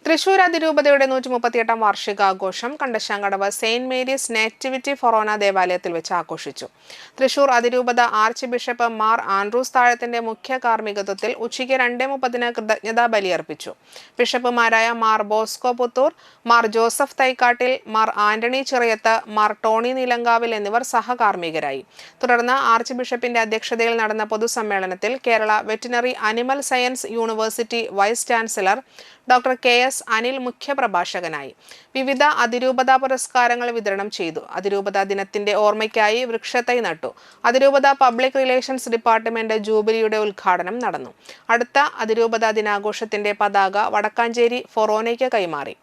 തൃശൂർ അതിരൂപതയുടെ 138ാം വാർഷികാഘോഷം Kandassankadavu saint Mary's nativity forane ദേവാലയത്തിൽ വെച്ച് ആഘോഷിച്ചു. തൃശൂർ അതിരൂപത ആർച്ച് ബിഷപ്പ് മാർ ആൻഡ്രൂസ് താഴത്തിന്റെ മുഖ്യ കാർമ്മികത്വത്തിൽ ഉച്ചയ്ക്ക് 2:30 കൃതജ്ഞതാ ബലിയർപ്പിച്ചു. ബിഷപ്പുമാരായ Mar Bosco Puthur, Mar Joseph Thaikkattil, Mar Antony Chirayath, Mar Tony Neelankavil എന്നിവർ സഹകാർമ്മികരായി. തുടർന്ന് ആർച്ച് ബിഷപ്പിന്റെ അധ്യക്ഷതയിൽ നടന്ന പൊതുസമ്മേളനത്തിൽ Kerala veterinary animal science university vice chancellor doctor KS Anil മുഖ്യപ്രഭാഷകനായി. വിവിധ അതിരൂപതാ പുരസ്കാരങ്ങൾ വിതരണം ചെയ്തു. അതിരൂപതാ ദിനത്തിന്റെ ഓർമ്മയ്ക്കായി വൃക്ഷത്തൈ നട്ടു. അതിരൂപത പബ്ലിക് റിലേഷൻസ് ഡിപ്പാർട്ട്മെന്റ് ജൂബിലിയുടെ ഉദ്ഘാടനം നടന്നു. അടുത്ത അതിരൂപതാ ദിനാഘോഷത്തിന്റെ പതാക വടക്കാഞ്ചേരി ഫൊറോനയ്ക്ക് കൈമാറി.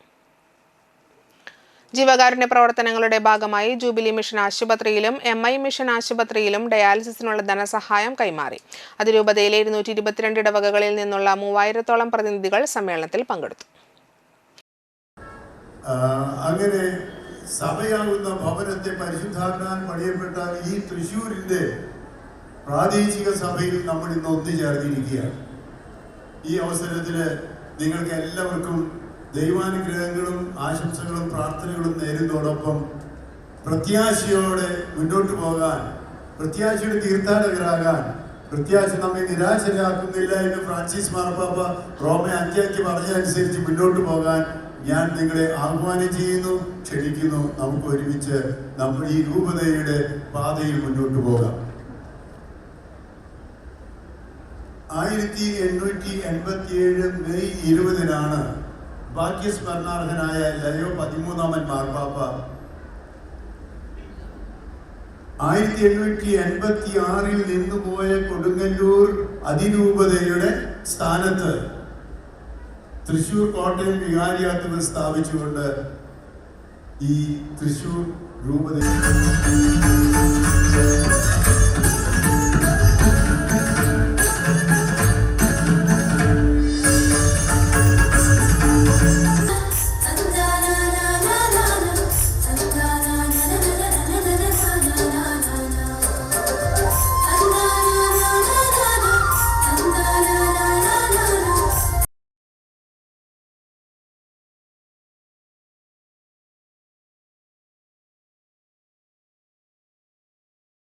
ജീവകാരുണ്യ പ്രവർത്തനങ്ങളുടെ ഭാഗമായി ജൂബിലി മിഷൻ ആശുപത്രിയിലും MI മിഷൻ ആശുപത്രിയിലും ഡയാലിസിസിനുള്ള ധനസഹായം കൈമാറി. അതിരൂപതയിലെ 222 ഇടവകകളിൽ നിന്നുള്ള 3000-ഓളം പ്രതിനിധികൾ സമ്മേളനത്തിൽ പങ്കെടുത്തു. അങ്ങനെ സഭയാകുന്ന ഭവനത്തെ പരിശുദ്ധാത്മാവിനാൽ പണിയപ്പെട്ട ഈ തൃശ്ശൂരിന്റെ പ്രാദേശിക സഭയിൽ നമ്മൾ ഇന്ന് ഒത്തുചേർന്നിരിക്കുകയാണ്. ഈ അവസരത്തിൽ നിങ്ങൾക്ക് എല്ലാവർക്കും ദൈവാനുഗ്രഹങ്ങളും ആശംസകളും പ്രാർത്ഥനകളും നേരുന്നതോടൊപ്പം പ്രത്യാശയോടെ മുന്നോട്ട് പോകാൻ, പ്രത്യാശയുടെ തീർത്ഥാടകരാകാൻ, പ്രത്യാശ നമ്മെ നിരാശരാക്കുന്നില്ല എന്ന് ഫ്രാൻസിസ് മാർപ്പാപ്പ റോമേ 5 പറഞ്ഞതനുസരിച്ച് മുന്നോട്ട് പോകാൻ ഞാൻ നിങ്ങളെ ആഹ്വാനം ചെയ്യുന്നു, ക്ഷണിക്കുന്നു. നമുക്ക് ഒരുമിച്ച് നമ്മൾ ഈ രൂപതയുടെ പാതയിൽ മുന്നോട്ട് പോകാം. 1887 മെയ് 20-നാണ് ഭാഗ്യസ്മരണാർഹനായ ലയോ 13-ാമൻ മാർപ്പാപ്പ 1886 നിന്നുപോയ കൊടുങ്ങല്ലൂർ അതിരൂപതയുടെ സ്ഥാനത്ത് തൃശൂർ കോട്ടയം വികാരിയാത്തുകൾ സ്ഥാപിച്ചുകൊണ്ട് ഈ തൃശൂർ രൂപത